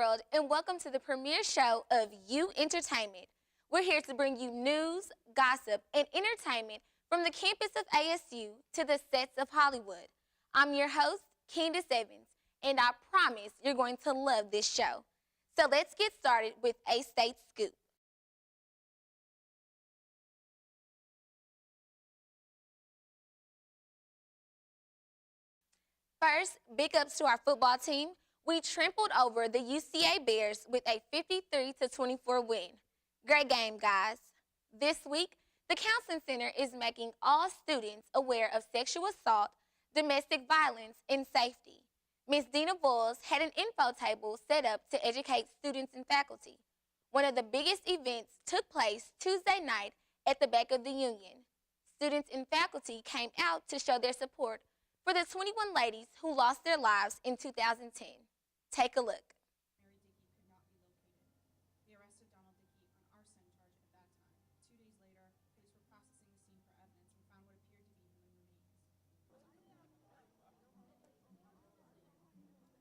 world, and welcome to the premiere show of You Entertainment. We're here to bring you news, gossip, and entertainment from the campus of ASU to the sets of Hollywood. I'm your host, Candace Evans, and I promise you're going to love this show. So let's get started with A-State Scoop. First, big ups to our football team. We trampled over the UCA Bears with a 53-24 win. Great game, guys. This week, the Counseling Center is making all students aware of sexual assault, domestic violence, and safety. Ms. Dina Boyles had an info table set up to educate students and faculty. One of the biggest events took place Tuesday night at the back of the Union. Students and faculty came out to show their support for the 21 ladies who lost their lives in 2010. Take a look. Mary Dickey could not be located. They arrested Donald Dickey on arson charge at that time. 2 days later, police were processing the scene for evidence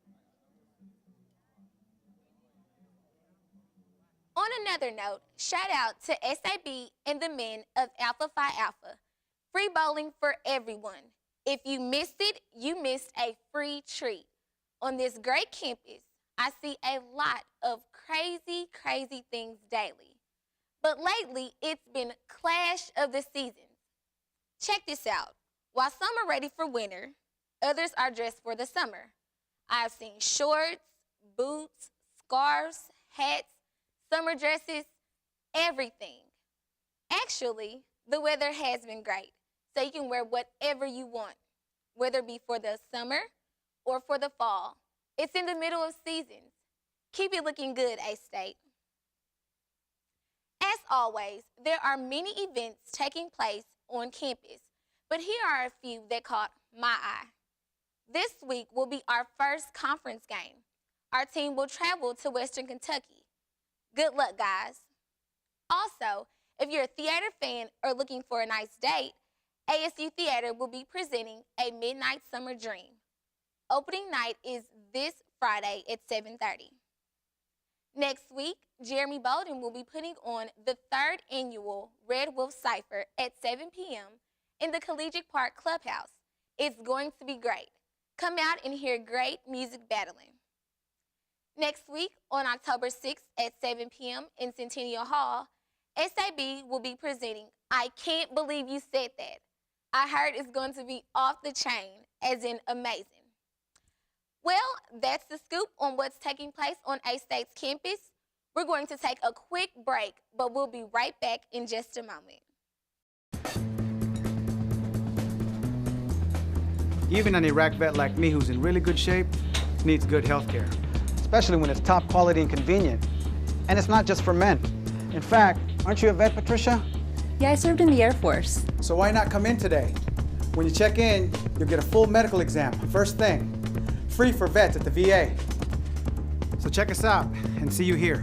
and found what appeared to be human remains. On another note, shout out to SAB and the men of Alpha Phi Alpha. Free bowling for everyone. If you missed it, you missed a free treat. On this great campus, I see a lot of crazy things daily. But lately, it's been clash of the seasons. Check this out. While some are ready for winter, others are dressed for the summer. I've seen shorts, boots, scarves, hats, summer dresses, everything. Actually, the weather has been great, so you can wear whatever you want, whether it be for the summer or for the fall. It's in the middle of seasons. Keep it looking good, A-State. As always, there are many events taking place on campus, but here are a few that caught my eye. This week will be our first conference game. Our team will travel to Western Kentucky. Good luck, guys. Also, if you're a theater fan or looking for a nice date, ASU Theater will be presenting A Midnight Summer Dream. Opening night is this Friday at 7:30. Next week, Jeremy Bolden will be putting on the 3rd annual Red Wolf Cypher at 7 p.m. in the Collegiate Park Clubhouse. It's going to be great. Come out and hear great music battling. Next week, on October 6th at 7 p.m. in Centennial Hall, SAB will be presenting I Can't Believe You Said That. I heard it's going to be off the chain, as in amazing. Well, that's the scoop on what's taking place on A-State's campus. We're going to take a quick break, but we'll be right back in just a moment. Even an Iraq vet like me who's in really good shape needs good health care, especially when it's top quality and convenient. And it's not just for men. In fact, aren't you a vet, Patricia? Yeah, I served in the Air Force. So why not come in today? When you check in, you'll get a full medical exam, first thing. Free for vets at the VA. So check us out and see you here.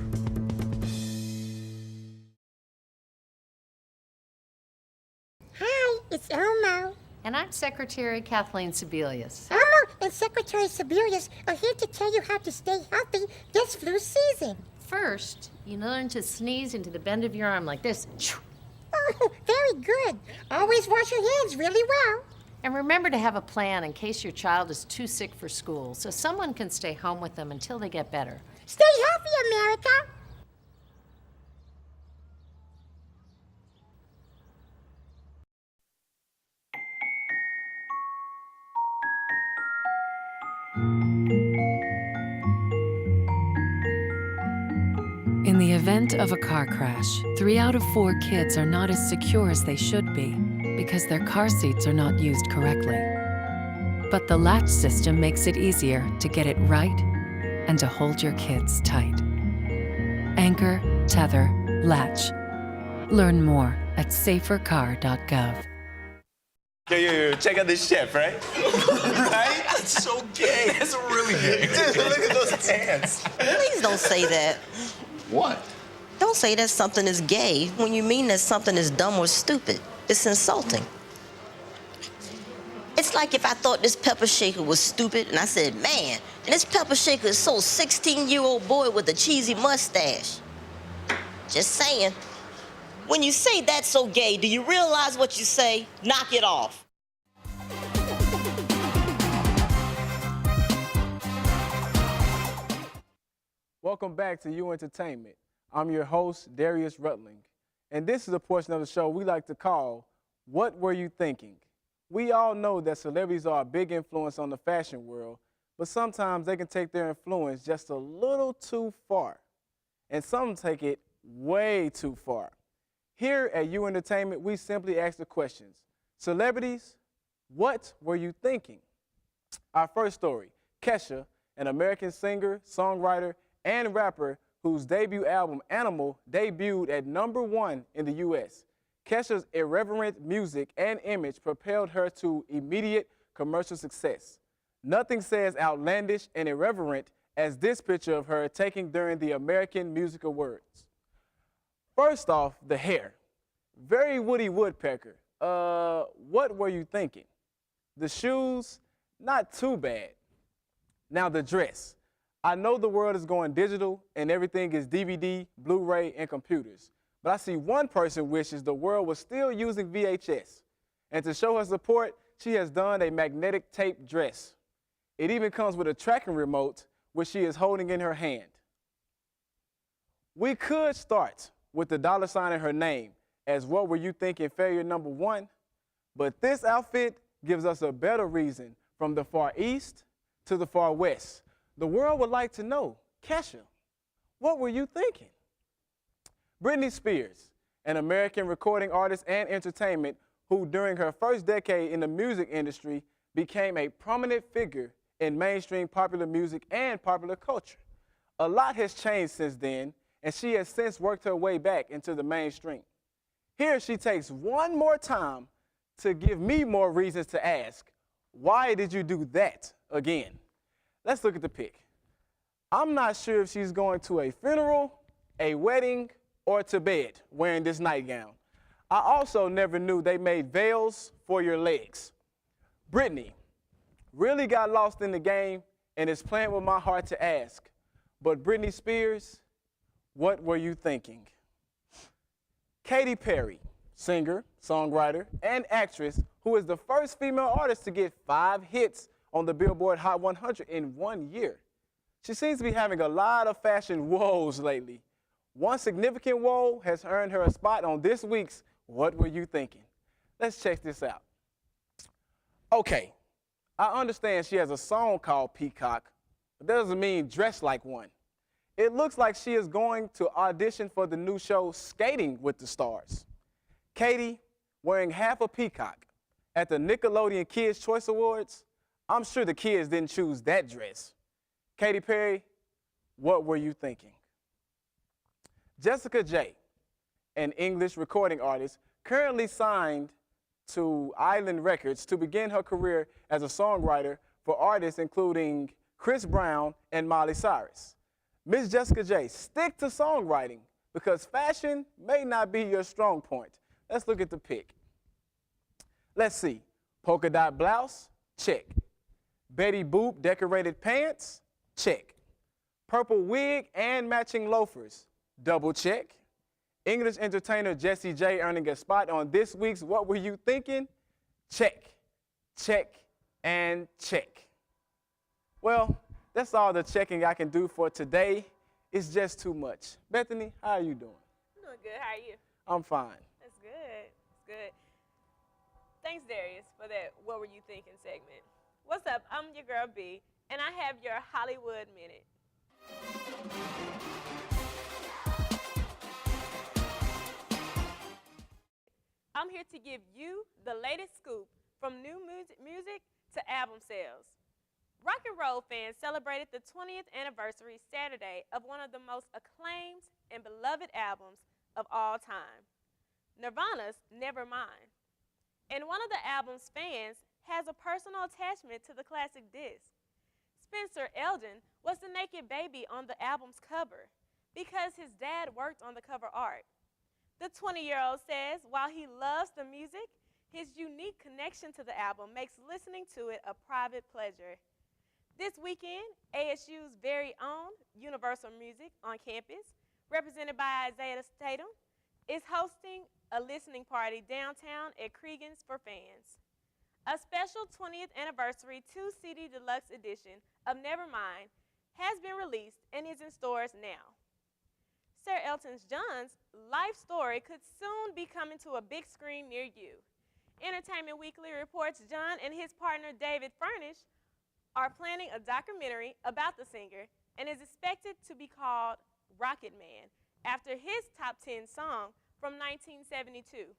Hi, it's Elmo. And I'm Secretary Kathleen Sebelius. Elmo and Secretary Sebelius are here to tell you how to stay healthy this flu season. First, you learn to sneeze into the bend of your arm like this. Oh, very good. Always wash your hands really well. And remember to have a plan in case your child is too sick for school, so someone can stay home with them until they get better. Stay healthy, America. In the event of a car crash, 3 out of 4 kids are not as secure as they should be because their car seats are not used correctly. But the Latch system makes it easier to get it right and to hold your kids tight. Anchor, tether, latch. Learn more at safercar.gov. Yo, check out this chef, right? Right? That's so gay. That's really gay. Dude, look at those pants. Please don't say that. What? Don't say that something is gay when you mean that something is dumb or stupid. It's insulting. It's like if I thought this pepper shaker was stupid and I said, man, this pepper shaker is so 16-year-old boy with a cheesy mustache. Just saying. When you say that's so gay, do you realize what you say? Knock it off. Welcome back to You Entertainment. I'm your host, Darius Rutling. And this is a portion of the show we like to call, What Were You Thinking? We all know that celebrities are a big influence on the fashion world, but sometimes they can take their influence just a little too far. And some take it way too far. Here at You Entertainment, we simply ask the questions. Celebrities, what were you thinking? Our first story, Kesha, an American singer, songwriter, and rapper whose debut album, Animal, debuted at #1 in the U.S. Kesha's irreverent music and image propelled her to immediate commercial success. Nothing says outlandish and irreverent as this picture of her taken during the American Music Awards. First off, the hair. Very Woody Woodpecker. What were you thinking? The shoes, not too bad. Now the dress. I know the world is going digital and everything is DVD, Blu-ray, and computers. But I see one person wishes the world was still using VHS. And to show her support, she has donned a magnetic tape dress. It even comes with a tracking remote, which she is holding in her hand. We could start with the $ in her name, as what were you thinking failure #1? But this outfit gives us a better reason from the Far East to the Far West. The world would like to know, Kesha, what were you thinking? Britney Spears, an American recording artist and entertainment who during her first decade in the music industry became a prominent figure in mainstream popular music and popular culture. A lot has changed since then, and she has since worked her way back into the mainstream. Here she takes one more time to give me more reasons to ask, why did you do that again? Let's look at the pic. I'm not sure if she's going to a funeral, a wedding, or to bed wearing this nightgown. I also never knew they made veils for your legs. Britney really got lost in the game and is playing with my heart to ask, but Britney Spears, what were you thinking? Katy Perry, singer, songwriter, and actress who is the first female artist to get 5 hits on the Billboard Hot 100 in 1 year. She seems to be having a lot of fashion woes lately. One significant woe has earned her a spot on this week's What Were You Thinking? Let's check this out. Okay, I understand she has a song called Peacock, but that doesn't mean dress like one. It looks like she is going to audition for the new show Skating with the Stars. Katy, wearing half a peacock at the Nickelodeon Kids' Choice Awards, I'm sure the kids didn't choose that dress. Katy Perry, what were you thinking? Jessica J, an English recording artist, currently signed to Island Records to begin her career as a songwriter for artists including Chris Brown and Miley Cyrus. Miss Jessica J, stick to songwriting because fashion may not be your strong point. Let's look at the pic. Let's see. Polka dot blouse, check. Betty Boop decorated pants, check. Purple wig and matching loafers, double check. English entertainer Jessie J earning a spot on this week's What Were You Thinking? Check, check, and check. Well, that's all the checking I can do for today. It's just too much. Bethany, how are you doing? I'm doing good. How are you? I'm fine. That's good. That's good. Thanks, Darius, for that What Were You Thinking segment. What's up? I'm your girl B, and I have your Hollywood Minute. I'm here to give you the latest scoop from new music to album sales. Rock and roll fans celebrated the 20th anniversary Saturday of one of the most acclaimed and beloved albums of all time, Nirvana's Nevermind. And one of the album's fans has a personal attachment to the classic disc. Spencer Eldon was the naked baby on the album's cover because his dad worked on the cover art. The 20-year-old says while he loves the music, His unique connection to the album makes listening to it a private pleasure. This weekend, ASU's very own Universal Music on campus, represented by Isaiah Tatum, is hosting a listening party downtown at Cregan's for fans. A special 20th anniversary 2-CD deluxe edition of Nevermind has been released and is in stores now. Sir Elton John's life story could soon be coming to a big screen near you. Entertainment Weekly reports John and his partner David Furnish are planning a documentary about the singer and is expected to be called Rocket Man, after his top 10 song from 1972.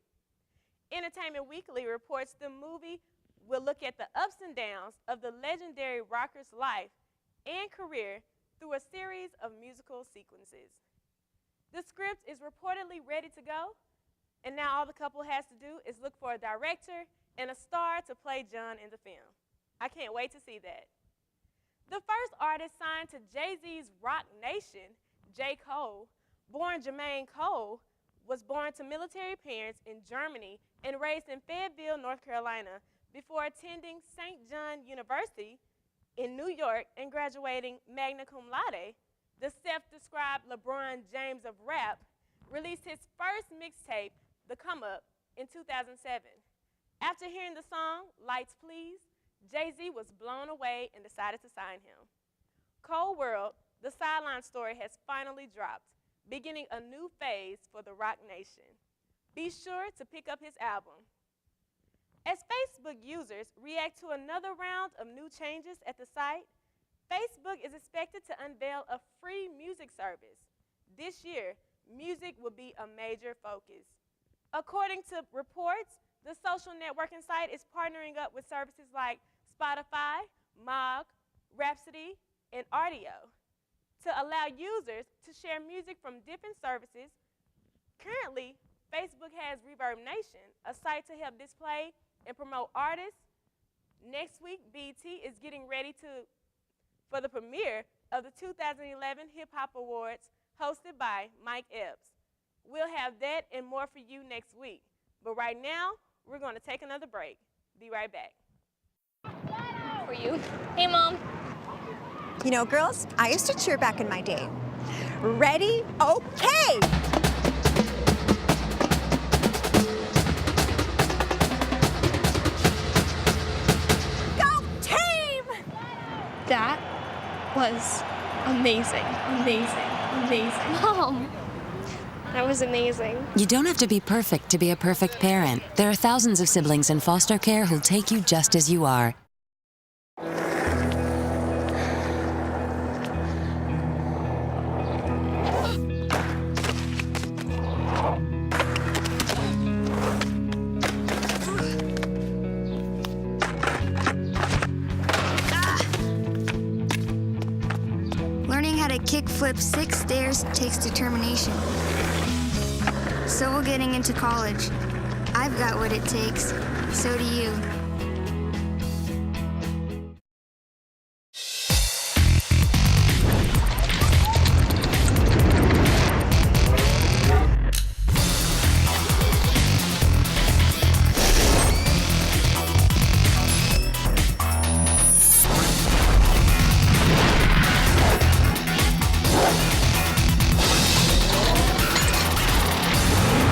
Entertainment Weekly reports the movie will look at the ups and downs of the legendary rocker's life and career through a series of musical sequences. The script is reportedly ready to go, and now all the couple has to do is look for a director and a star to play John in the film. I can't wait to see that. The first artist signed to Jay-Z's Roc Nation, J. Cole, born Jermaine Cole, was born to military parents in Germany and raised in Fayetteville, North Carolina, before attending St. John University in New York and graduating magna cum laude. The self-described LeBron James of rap released his first mixtape, The Come Up, in 2007. After hearing the song, Lights Please, Jay-Z was blown away and decided to sign him. Cole World, the sideline story has finally dropped, beginning a new phase for the Roc Nation. Be sure to pick up his album. As Facebook users react to another round of new changes at the site, Facebook is expected to unveil a free music service. This year, music will be a major focus. According to reports, the social networking site is partnering up with services like Spotify, Mog, Rhapsody, and Rdio to allow users to share music from different services. Currently, Facebook has Reverb Nation, a site to help display and promote artists. Next week, BET is getting ready for the premiere of the 2011 Hip Hop Awards hosted by Mike Epps. We'll have that and more for you next week. But right now, we're going to take another break. Be right back. For you. Hey, Mom. You know, girls, I used to cheer back in my day. Ready? Okay! Go team! That was amazing, amazing, amazing. Mom, that was amazing. You don't have to be perfect to be a perfect parent. There are thousands of siblings in foster care who'll take you just as you are. Learning how to kickflip 6 stairs takes determination. So will getting into college. I've got what it takes. So do you.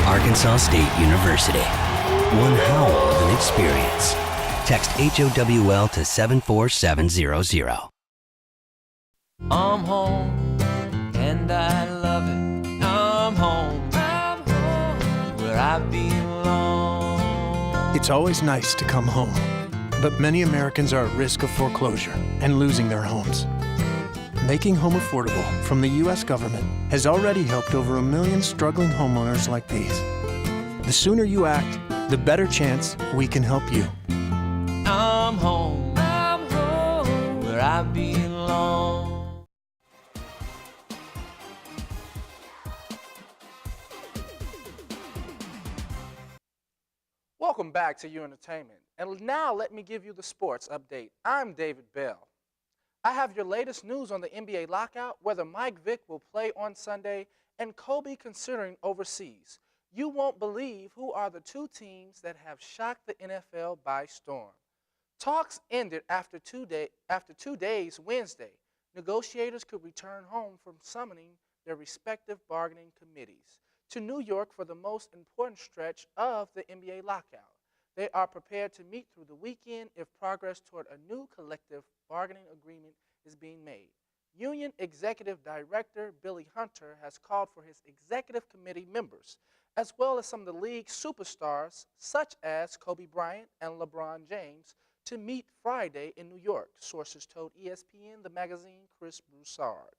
Arkansas State University. One howl of an experience. Text HOWL to 74700. I'm home, and I love it. I'm home, where I belong. It's always nice to come home, but many Americans are at risk of foreclosure and losing their homes. Making home affordable from the U.S. government has already helped over 1 million struggling homeowners like these. The sooner you act, the better chance we can help you. I'm home, where I belong. Welcome back to You Entertainment. And now let me give you the sports update. I'm David Bell. I have your latest news on the NBA lockout, whether Mike Vick will play on Sunday, and Kobe considering overseas. You won't believe who are the two teams that have shocked the NFL by storm. Talks ended after 2 days Wednesday. Negotiators could return home from summoning their respective bargaining committees to New York for the most important stretch of the NBA lockout. They are prepared to meet through the weekend if progress toward a new collective bargaining agreement is being made. Union Executive Director Billy Hunter has called for his executive committee members, as well as some of the league's superstars, such as Kobe Bryant and LeBron James, to meet Friday in New York, sources told ESPN, the magazine Chris Broussard.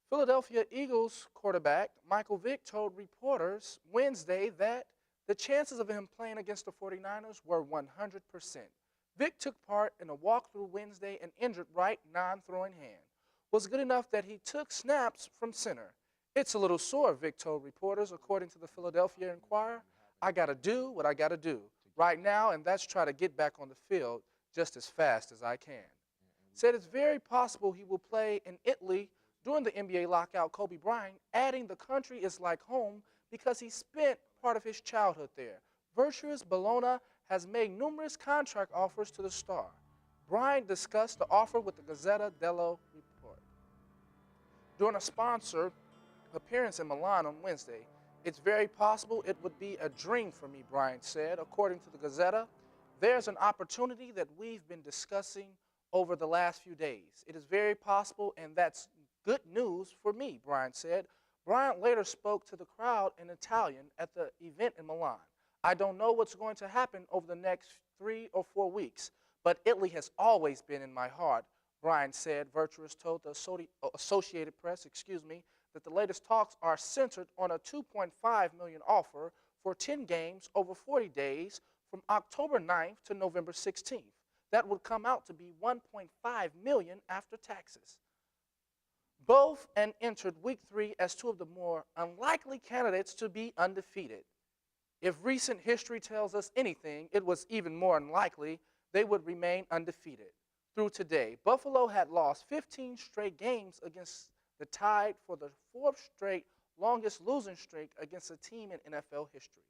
Philadelphia Eagles quarterback Michael Vick told reporters Wednesday that the chances of him playing against the 49ers were 100%. Vick took part in a walkthrough Wednesday and injured right non-throwing hand. Was good enough that he took snaps from center. It's a little sore, Vick told reporters, according to the Philadelphia Inquirer. I got to do what I got to do right now, and that's try to get back on the field just as fast as I can. Said it's very possible he will play in Italy during the NBA lockout. Kobe Bryant, adding the country is like home because he spent part of his childhood there. Virtus Bologna has made numerous contract offers to the star. Bryant discussed the offer with the Gazzetta dello Sport. During a sponsored appearance in Milan on Wednesday, it's very possible it would be a dream for me, Bryant said. According to the Gazzetta, there's an opportunity that we've been discussing over the last few days. It is very possible, and that's good news for me, Bryant said. Bryant later spoke to the crowd in Italian at the event in Milan. I don't know what's going to happen over the next 3 or 4 weeks, but Italy has always been in my heart, Bryant said. Virtus told the Associated Press, that the latest talks are centered on a $2.5 million offer for 10 games over 40 days from October 9th to November 16th. That would come out to be $1.5 million after taxes. Both entered week 3 as two of the more unlikely candidates to be undefeated. If recent history tells us anything, it was even more unlikely they would remain undefeated. Through today, Buffalo had lost 15 straight games against the Tide for the 4th straight longest losing streak against a team in NFL history.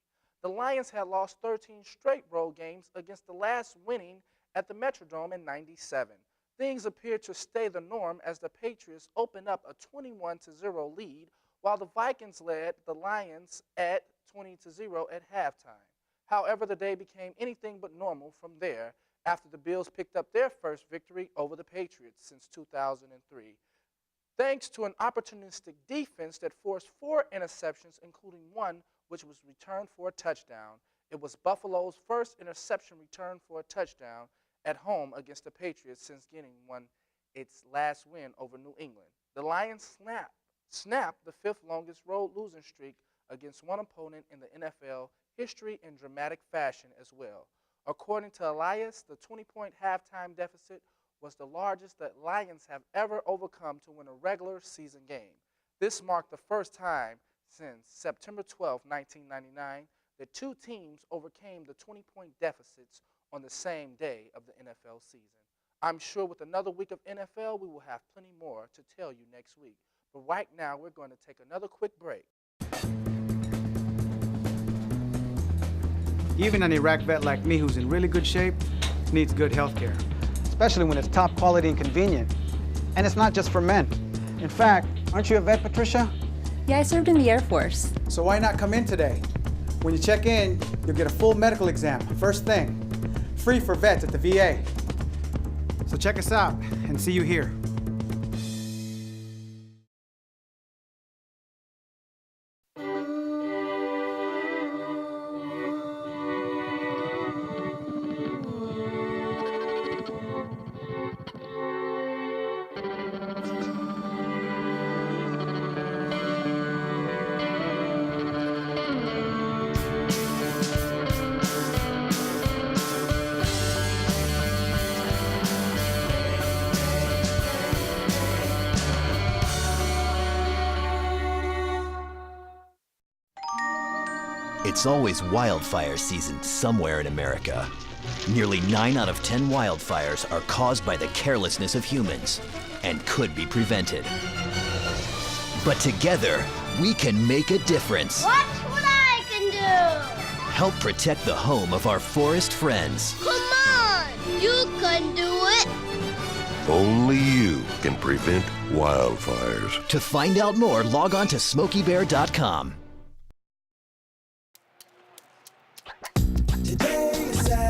The Lions had lost 13 straight road games against the last winning at the Metrodome in '97. Things appeared to stay the norm as the Patriots opened up a 21-0 lead, while the Vikings led the Lions at 20-0 at halftime. However, the day became anything but normal from there after the Bills picked up their first victory over the Patriots since 2003. Thanks to an opportunistic defense that forced 4 interceptions, including one which was returned for a touchdown. It was Buffalo's first interception return for a touchdown at home against the Patriots since getting its last win over New England. The Lions snapped the 5th longest road losing streak against one opponent in the NFL history in dramatic fashion as well. According to Elias, the 20-point halftime deficit was the largest that Lions have ever overcome to win a regular season game. This marked the first time since September 12, 1999, that two teams overcame the 20-point deficits on the same day of the NFL season. I'm sure with another week of NFL, we will have plenty more to tell you next week. But right now, we're going to take another quick break. Even an Iraq vet like me who's in really good shape needs good health care, especially when it's top quality and convenient. And it's not just for men. In fact, aren't you a vet, Patricia? Yeah, I served in the Air Force. So why not come in today? When you check in, you'll get a full medical exam, first thing. Free for vets at the VA. So check us out and see you here. It's always wildfire season somewhere in America. Nearly 9 out of 10 wildfires are caused by the carelessness of humans and could be prevented. But together, we can make a difference. Watch what I can do! Help protect the home of our forest friends. Come on! You can do it! Only you can prevent wildfires. To find out more, log on to SmokeyBear.com.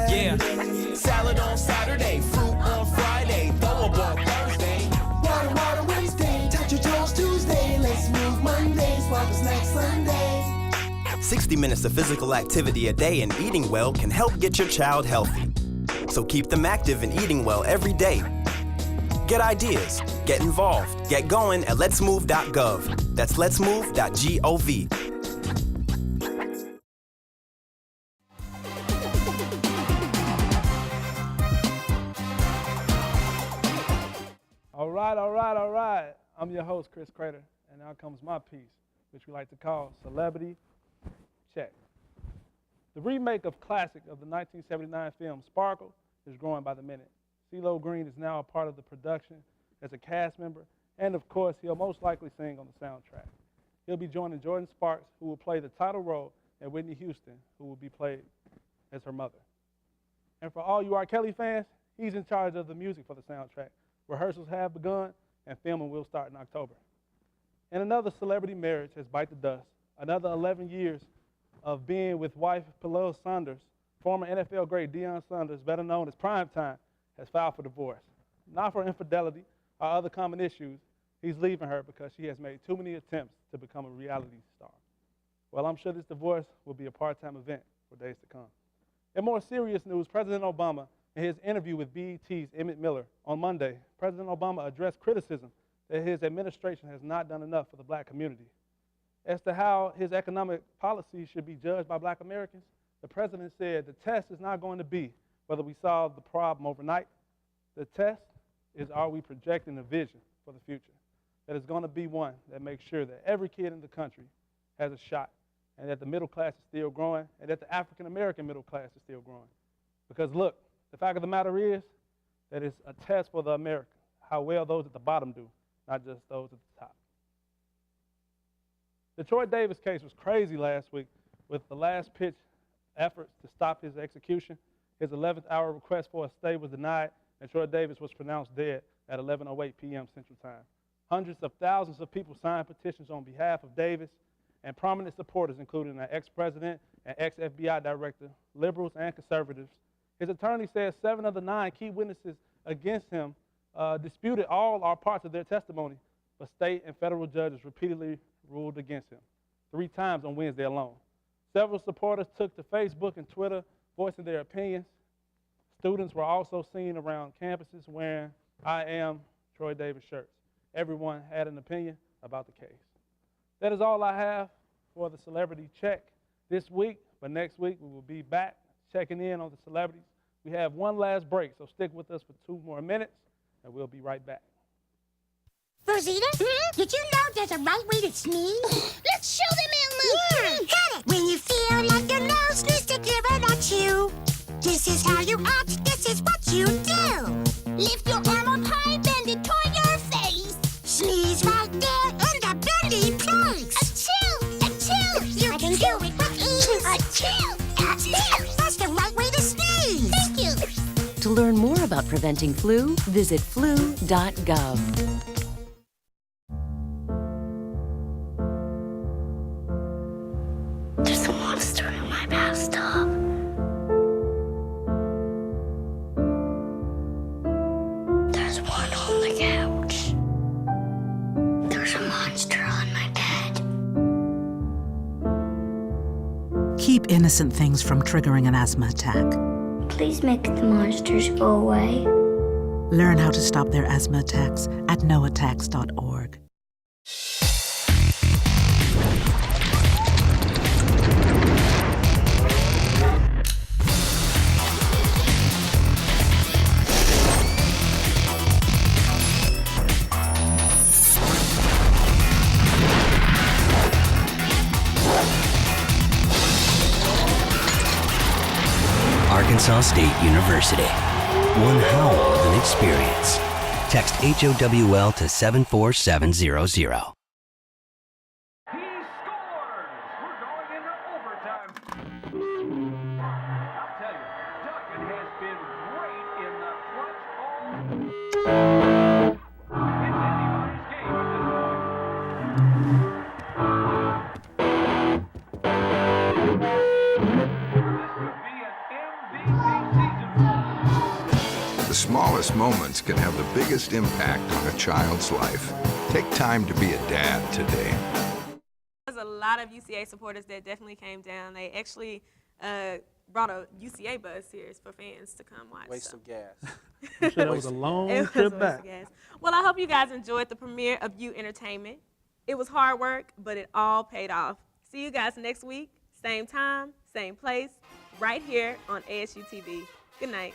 Yeah, salad on Saturday, fruit on Friday, throw a ball Thursday. Water Wednesday, touch your toes Tuesday. Let's move Monday, swap snacks Sunday. 60 minutes of physical activity a day and eating well can help get your child healthy. So keep them active and eating well every day. Get ideas, get involved, get going at letsmove.gov. That's letsmove.gov. All right. I'm your host, Chris Crater, and now comes my piece, which we like to call Celebrity Check. The remake of classic of the 1979 film Sparkle is growing by the minute. CeeLo Green is now a part of the production as a cast member, and of course, he'll most likely sing on the soundtrack. He'll be joining Jordan Sparks, who will play the title role, and Whitney Houston, who will be played as her mother. And for all you R. Kelly fans, he's in charge of the music for the soundtrack. Rehearsals have begun, and filming will start in October. And another celebrity marriage has bite the dust. Another 11 years of being with wife Pamela Saunders, former NFL great Deion Sanders, better known as Primetime, has filed for divorce. Not for infidelity or other common issues. He's leaving her because she has made too many attempts to become a reality star. Well, I'm sure this divorce will be a part-time event for days to come. In more serious news, President Obama, in his interview with BET's Emmett Miller on Monday, President Obama addressed criticism that his administration has not done enough for the black community. As to how his economic policies should be judged by black Americans, the president said the test is not going to be whether we solve the problem overnight. The test is, are we projecting a vision for the future that is going to be one that makes sure that every kid in the country has a shot, and that the middle class is still growing, and that the African-American middle class is still growing. Because look, the fact of the matter is that it's a test for the American, how well those at the bottom do, not just those at the top. The Troy Davis case was crazy last week with the last pitch efforts to stop his execution. His 11th hour request for a stay was denied, and Troy Davis was pronounced dead at 11:08 p.m. Central Time. Hundreds of thousands of people signed petitions on behalf of Davis, and prominent supporters, including an ex-president and ex-FBI director, liberals and conservatives. His attorney says 7 of the 9 key witnesses against him disputed all or parts of their testimony, but state and federal judges repeatedly ruled against him, 3 times on Wednesday alone. Several supporters took to Facebook and Twitter voicing their opinions. Students were also seen around campuses wearing I Am Troy Davis shirts. Everyone had an opinion about the case. That is all I have for the Celebrity Check this week, but next week we will be back checking in on the celebrities. We have one last break, so stick with us for 2 more minutes, and we'll be right back. Rosita, did you know there's a right way to sneeze? Let's show them, Elmo! Yeah, got it! When you feel like your nose needs to give it at you, this is how you act, this is what you do. Lift your arm up high, bend it toward your face. Sneeze right there in the belly place. Achoo! You can do it with ease. Achoo! That's the right way to sneeze. Thank you. To learn more about preventing flu, visit flu.gov. There's a monster in my bathtub. There's one on the couch. There's a monster on my bed. Keep innocent things from triggering an asthma attack. Please make the monsters go away. Learn how to stop their asthma attacks at noattacks.org. Arkansas State University. One howl of an experience. Text HOWL to 74700. He's smallest moments can have the biggest impact on a child's life. Take time to be a dad today. There's a lot of UCA supporters that definitely came down. They actually brought a UCA bus here for fans to come watch. Waste of gas. I'm sure that was a long It was trip a waste back. of gas. Well, I hope you guys enjoyed the premiere of You Entertainment. It was hard work, but it all paid off. See you guys next week, same time, same place, right here on ASU TV. Good night.